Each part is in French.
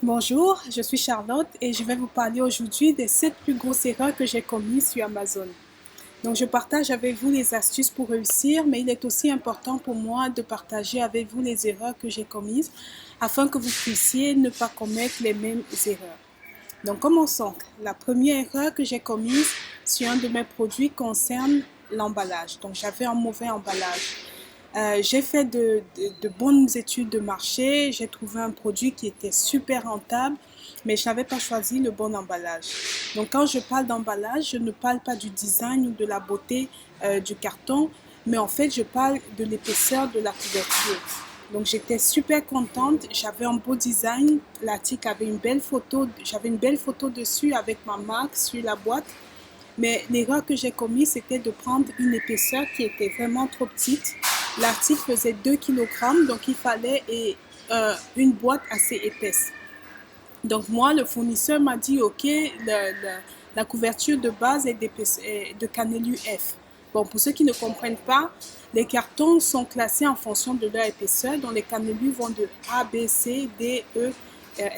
Bonjour, je suis Charlotte et je vais vous parler aujourd'hui des 7 plus grosses erreurs que j'ai commises sur Amazon. Donc, je partage avec vous les astuces pour réussir, mais il est aussi important pour moi de partager avec vous les erreurs que j'ai commises afin que vous puissiez ne pas commettre les mêmes erreurs. Donc, commençons. La première erreur que j'ai commise sur un de mes produits concerne l'emballage. Donc, j'avais un mauvais emballage. J'ai fait de bonnes études de marché, j'ai trouvé un produit qui était super rentable, mais je n'avais pas choisi le bon emballage. Donc quand je parle d'emballage, je ne parle pas du design ou de la beauté du carton, mais en fait je parle de l'épaisseur de la couverture. Donc j'étais super contente, j'avais un beau design, l'article avait une belle photo, j'avais une belle photo dessus avec ma marque sur la boîte. Mais l'erreur que j'ai commise, c'était de prendre une épaisseur qui était vraiment trop petite. L'article faisait 2 kg, donc il fallait une boîte assez épaisse. Donc moi, le fournisseur m'a dit, OK, la couverture de base est de cannelure F. Bon, pour ceux qui ne comprennent pas, les cartons sont classés en fonction de leur épaisseur, donc les cannelures vont de A, B, C, D, E,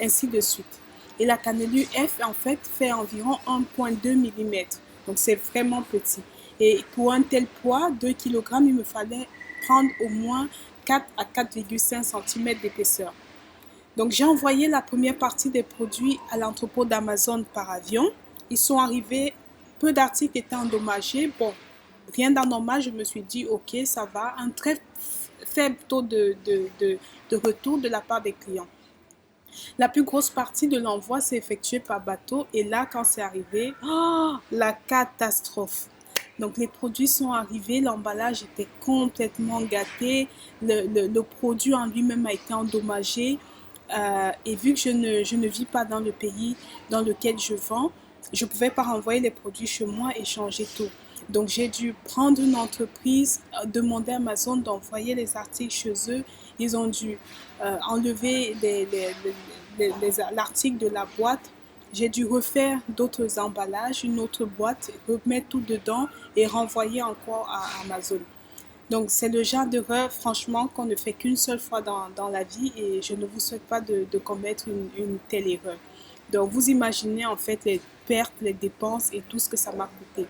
ainsi de suite. Et la cannelure F, en fait, fait environ 1,2 mm. Donc c'est vraiment petit. Et pour un tel poids, 2 kg, il me fallait prendre au moins 4 à 4,5 cm d'épaisseur. Donc, j'ai envoyé la première partie des produits à l'entrepôt d'Amazon par avion. Ils sont arrivés, peu d'articles étaient endommagés. Bon, rien d'anormal, je me suis dit, OK, ça va. Un très faible taux de retour de la part des clients. La plus grosse partie de l'envoi s'est effectuée par bateau et là, quand c'est arrivé, oh, la catastrophe. Donc les produits sont arrivés, l'emballage était complètement gâté, le produit en lui-même a été endommagé. Et vu que je ne vis pas dans le pays dans lequel je vends, je ne pouvais pas renvoyer les produits chez moi et changer tout. Donc j'ai dû prendre une entreprise, demander à Amazon d'envoyer les articles chez eux. Ils ont dû enlever l'article de la boîte. J'ai dû refaire d'autres emballages, une autre boîte, remettre tout dedans et renvoyer encore à Amazon. Donc, c'est le genre d'erreur, franchement, qu'on ne fait qu'une seule fois dans la vie et je ne vous souhaite pas de commettre une telle erreur. Donc, vous imaginez en fait les pertes, les dépenses et tout ce que ça m'a coûté.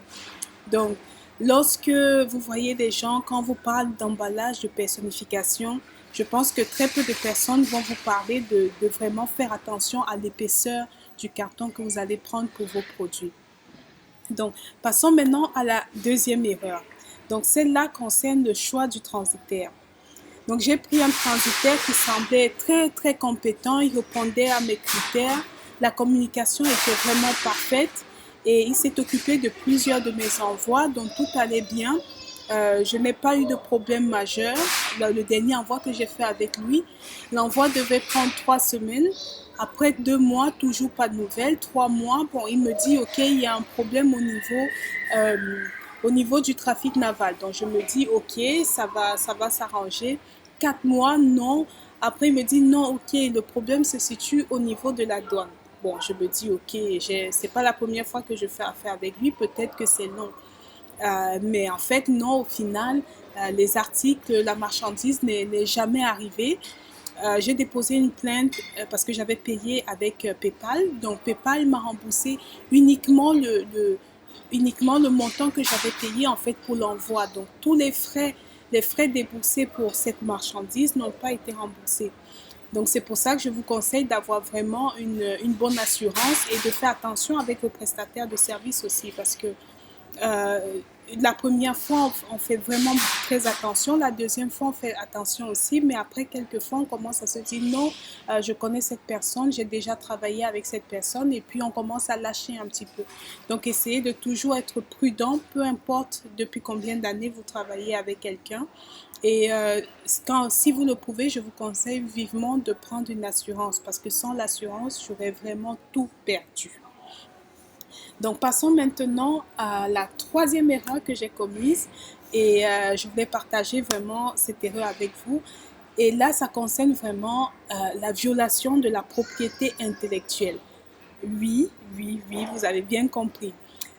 Donc, lorsque vous voyez des gens, quand vous parlez d'emballage, de personnification, je pense que très peu de personnes vont vous parler de vraiment faire attention à l'épaisseur du carton que vous allez prendre pour vos produits. Donc, passons maintenant à la deuxième erreur. Donc, celle-là concerne le choix du transitaire. Donc, j'ai pris un transitaire qui semblait très, très compétent. Il répondait à mes critères. La communication était vraiment parfaite et il s'est occupé de plusieurs de mes envois, donc tout allait bien. Je n'ai pas eu de problème majeur. Le dernier envoi que j'ai fait avec lui, l'envoi devait prendre 3 semaines. Après 2 mois, toujours pas de nouvelles. 3 mois, bon, il me dit, OK, il y a un problème au niveau du trafic naval. Donc, je me dis, OK, ça va s'arranger. 4 mois, non. Après, il me dit, non, OK, le problème se situe au niveau de la douane. Bon, je me dis, OK, c'est pas la première fois que je fais affaire avec lui, peut-être que c'est long. Mais en fait, non, au final, les articles, la marchandise n'est jamais arrivée. J'ai déposé une plainte parce que j'avais payé avec PayPal. Donc, PayPal m'a remboursé uniquement uniquement le montant que j'avais payé en fait pour l'envoi. Donc, tous les frais déboursés pour cette marchandise n'ont pas été remboursés. Donc, c'est pour ça que je vous conseille d'avoir vraiment une bonne assurance et de faire attention avec vos prestataires de services aussi parce que euh, la première fois, on fait vraiment très attention. La deuxième fois, on fait attention aussi. Mais après quelques fois, on commence à se dire non, je connais cette personne, j'ai déjà travaillé avec cette personne. Et puis, on commence à lâcher un petit peu. Donc, essayez de toujours être prudent, peu importe depuis combien d'années vous travaillez avec quelqu'un. Et si vous le pouvez, je vous conseille vivement de prendre une assurance parce que sans l'assurance, j'aurais vraiment tout perdu. Donc, passons maintenant à la troisième erreur que j'ai commise et je voulais partager vraiment cette erreur avec vous. Et là, ça concerne vraiment la violation de la propriété intellectuelle. Oui, oui, oui, vous avez bien compris.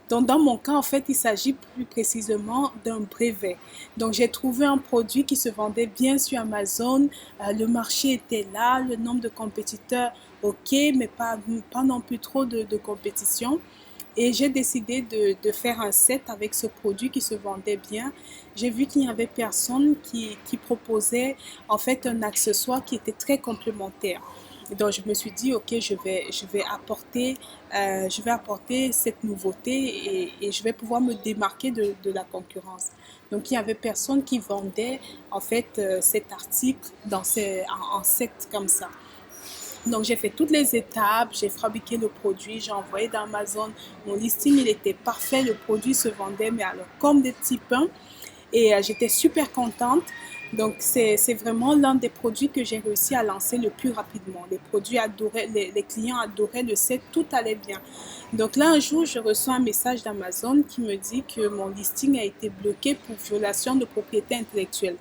Donc, dans mon cas, en fait, il s'agit plus précisément d'un brevet. Donc, j'ai trouvé un produit qui se vendait bien sur Amazon. Le marché était là, le nombre de compétiteurs, ok, mais pas non plus trop de compétition. Et j'ai décidé de faire un set avec ce produit qui se vendait bien. J'ai vu qu'il n'y avait personne qui proposait en fait un accessoire qui était très complémentaire. Et donc je me suis dit, ok, je vais apporter cette nouveauté et je vais pouvoir me démarquer de la concurrence. Donc il n'y avait personne qui vendait en fait cet article en set comme ça. Donc, j'ai fait toutes les étapes, j'ai fabriqué le produit, j'ai envoyé dans Amazon. Mon listing, il était parfait, le produit se vendait, mais alors comme des petits pains. Et j'étais super contente. Donc, c'est vraiment l'un des produits que j'ai réussi à lancer le plus rapidement. Les clients adoraient le set, tout allait bien. Donc là, un jour, je reçois un message d'Amazon qui me dit que mon listing a été bloqué pour violation de propriété intellectuelle.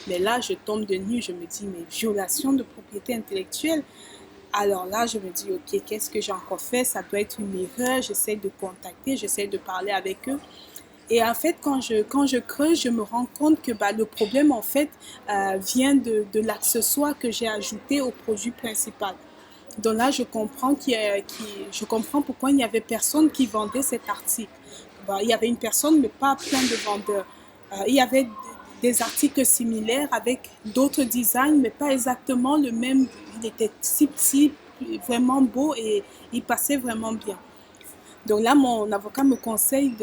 Mais là, je tombe de nuit, je me dis, mais violation de propriété intellectuelle? Alors là, je me dis, ok, qu'est-ce que j'ai encore fait? Ça doit être une erreur. J'essaie de contacter, j'essaie de parler avec eux. Et en fait, quand je creuse, je me rends compte que bah, le problème, en fait, vient de l'accessoire que j'ai ajouté au produit principal. Donc là, je comprends pourquoi il n'y avait personne qui vendait cet article. Bah, il y avait une personne, mais pas plein de vendeurs. Il y avait des articles similaires avec d'autres designs, mais pas exactement le même. Il était si petit, vraiment beau et il passait vraiment bien. Donc là, mon avocat me conseille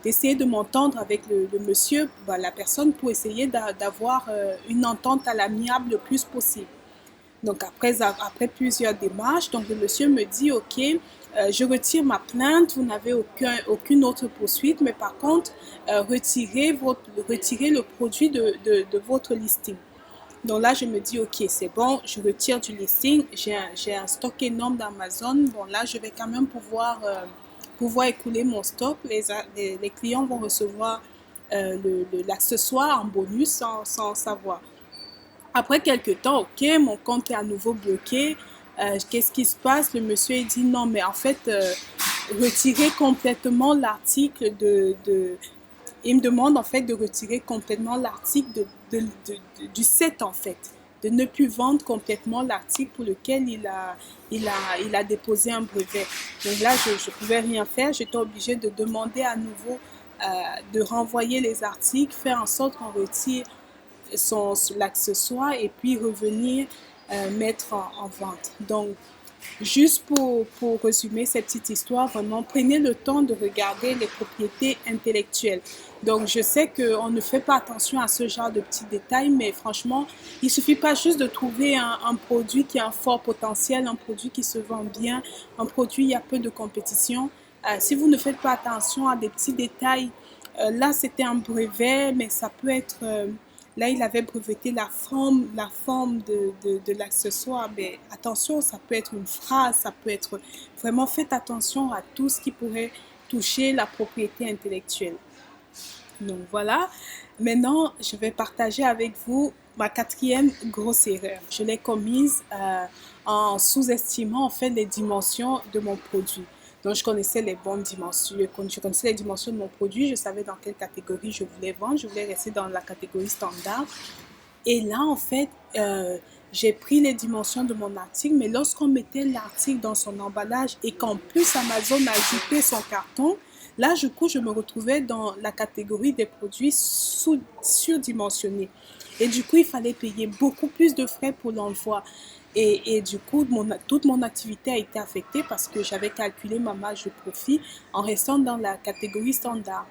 d'essayer de m'entendre avec le monsieur, bah, la personne, pour essayer d'avoir une entente à l'amiable le plus possible. Donc après plusieurs démarches, donc le monsieur me dit, OK, je retire ma plainte, vous n'avez aucune autre poursuite, mais par contre, retirez le produit de votre listing. Donc là, je me dis, OK, c'est bon, je retire du listing, j'ai un stock énorme d'Amazon, bon là, je vais quand même pouvoir écouler mon stock, les clients vont recevoir l'accessoire en bonus sans savoir. Après quelques temps, ok, mon compte est à nouveau bloqué. Qu'est-ce qui se passe? Le monsieur il dit non, mais en fait, retirer complètement l'article Il me demande en fait de retirer complètement l'article du set en fait, de ne plus vendre complètement l'article pour lequel il a déposé un brevet. Donc là, je ne pouvais rien faire. J'étais obligée de demander à nouveau de renvoyer les articles, faire en sorte qu'on retire l'accessoire et puis revenir mettre en vente. Donc, juste pour résumer cette petite histoire, vraiment, prenez le temps de regarder les propriétés intellectuelles. Donc, je sais qu'on ne fait pas attention à ce genre de petits détails, mais franchement, il ne suffit pas juste de trouver un produit qui a un fort potentiel, un produit qui se vend bien, un produit, il y a peu de compétition. Si vous ne faites pas attention à des petits détails, là, c'était un brevet, mais ça peut être... là, il avait breveté la forme de l'accessoire. Mais attention, ça peut être une phrase, ça peut être... Vraiment, faites attention à tout ce qui pourrait toucher la propriété intellectuelle. Donc voilà. Maintenant, je vais partager avec vous ma quatrième grosse erreur. Je l'ai commise en sous-estimant en fait les dimensions de mon produit. Donc, je connaissais les bonnes dimensions, je connaissais les dimensions de mon produit, je savais dans quelle catégorie je voulais vendre, je voulais rester dans la catégorie standard. Et là, en fait, j'ai pris les dimensions de mon article, mais lorsqu'on mettait l'article dans son emballage et qu'en plus Amazon ajoutait son carton, là, du coup, je me retrouvais dans la catégorie des produits surdimensionnés. Et du coup, il fallait payer beaucoup plus de frais pour l'envoi. Et du coup, toute mon activité a été affectée parce que j'avais calculé ma marge de profit en restant dans la catégorie standard.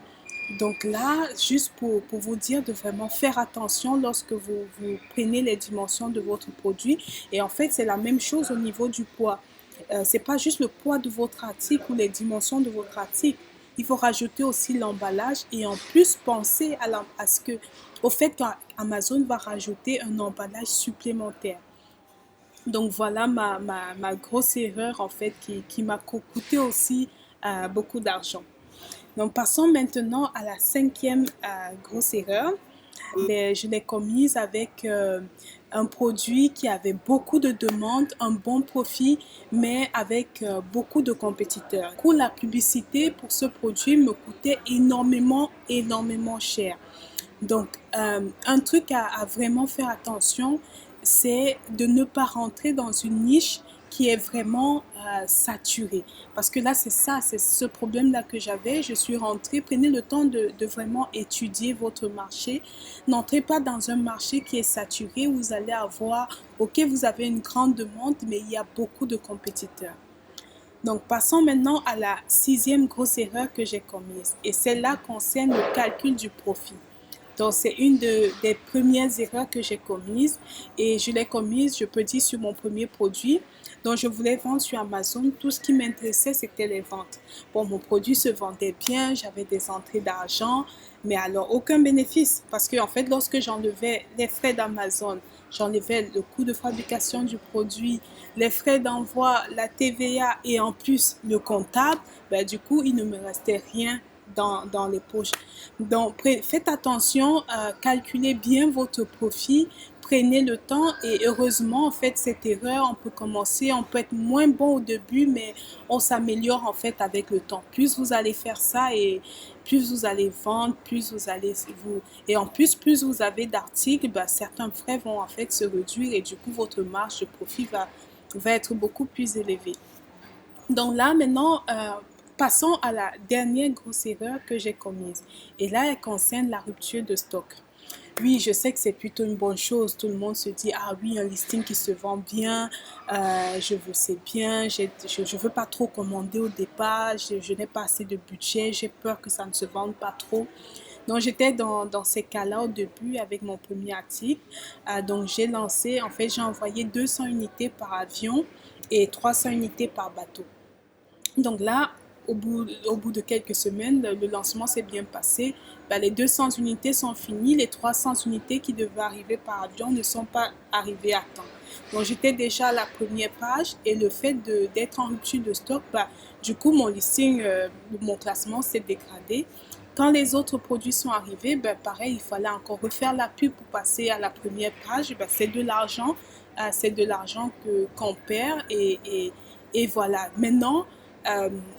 Donc là, juste pour vous dire de vraiment faire attention lorsque vous prenez les dimensions de votre produit. Et en fait, c'est la même chose au niveau du poids. C'est pas juste le poids de votre article ou les dimensions de votre article. Il faut rajouter aussi l'emballage et en plus penser au fait qu'Amazon va rajouter un emballage supplémentaire. Donc voilà ma grosse erreur en fait qui m'a coûté aussi beaucoup d'argent. Donc passons maintenant à la cinquième grosse erreur. Je l'ai commise avec un produit qui avait beaucoup de demandes, un bon profit, mais avec beaucoup de compétiteurs. Pour la publicité, pour ce produit, me coûtait énormément, énormément cher. Donc, un truc à vraiment faire attention, c'est de ne pas rentrer dans une niche qui est vraiment saturée. Parce que là, c'est ça, c'est ce problème-là que j'avais. Je suis rentrée, prenez le temps de vraiment étudier votre marché. N'entrez pas dans un marché qui est saturé où vous allez avoir, ok, vous avez une grande demande, mais il y a beaucoup de compétiteurs. Donc, passons maintenant à la sixième grosse erreur que j'ai commise. Et celle-là concerne le calcul du profit. Donc, c'est une des premières erreurs que j'ai commises et je l'ai commise, je peux dire, sur mon premier produit. Donc, je voulais vendre sur Amazon. Tout ce qui m'intéressait, c'était les ventes. Bon, mon produit se vendait bien, j'avais des entrées d'argent, mais alors aucun bénéfice parce qu'en fait, lorsque j'enlevais les frais d'Amazon, j'enlevais le coût de fabrication du produit, les frais d'envoi, la TVA et en plus le comptable, ben, du coup, il ne me restait rien dans les poches. Donc, faites attention, calculez bien votre profit, prenez le temps et heureusement, en fait, cette erreur, on peut commencer, on peut être moins bon au début, mais on s'améliore en fait avec le temps. Plus vous allez faire ça et plus vous allez vendre, plus vous allez vous... Et en plus vous avez d'articles, ben, certains frais vont en fait se réduire et du coup, votre marge de profit va être beaucoup plus élevée. Donc là, maintenant, passons à la dernière grosse erreur que j'ai commise. Et là, elle concerne la rupture de stock. Oui, je sais que c'est plutôt une bonne chose. Tout le monde se dit, ah oui, un listing qui se vend bien, je veux c'est bien, je ne veux pas trop commander au départ, je n'ai pas assez de budget, j'ai peur que ça ne se vende pas trop. Donc, j'étais dans ces cas-là au début avec mon premier article. Donc, j'ai lancé, en fait, j'ai envoyé 200 unités par avion et 300 unités par bateau. Donc là, au bout de quelques semaines, le lancement s'est bien passé. Ben, les 200 unités sont finies. Les 300 unités qui devaient arriver par avion ne sont pas arrivées à temps. Donc j'étais déjà à la première page et le fait d'être en rupture de stock, ben, du coup mon listing, mon classement s'est dégradé. Quand les autres produits sont arrivés, ben, pareil, il fallait encore refaire la pub pour passer à la première page. Ben, c'est de l'argent qu'on perd et voilà. Maintenant,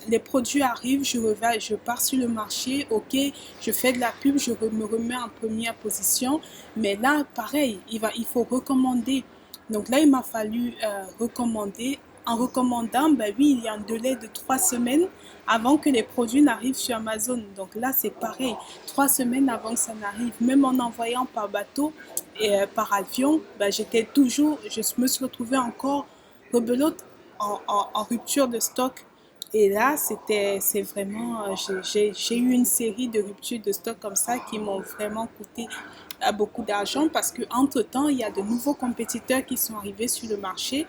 les produits arrivent, je pars sur le marché, ok, je fais de la pub, je me remets en première position, mais là, pareil, il faut recommander. Donc là, il m'a fallu recommander. En recommandant, ben oui, il y a un délai de 3 semaines avant que les produits n'arrivent sur Amazon. Donc là, c'est pareil, 3 semaines avant que ça n'arrive, même en envoyant par bateau et par avion, ben je me suis retrouvée encore rebelote en rupture de stock. Et là, c'est vraiment, j'ai eu une série de ruptures de stock comme ça qui m'ont vraiment coûté beaucoup d'argent parce qu'entre-temps, il y a de nouveaux compétiteurs qui sont arrivés sur le marché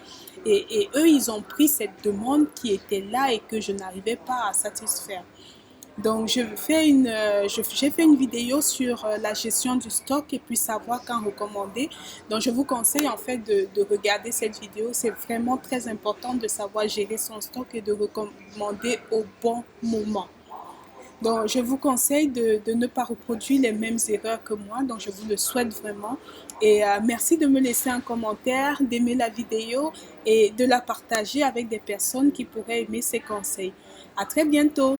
et eux, ils ont pris cette demande qui était là et que je n'arrivais pas à satisfaire. Donc, j'ai fait une vidéo sur la gestion du stock et puis savoir quand recommander. Donc, je vous conseille en fait de regarder cette vidéo. C'est vraiment très important de savoir gérer son stock et de recommander au bon moment. Donc, je vous conseille de ne pas reproduire les mêmes erreurs que moi. Donc, je vous le souhaite vraiment. Et merci de me laisser un commentaire, d'aimer la vidéo et de la partager avec des personnes qui pourraient aimer ces conseils. À très bientôt.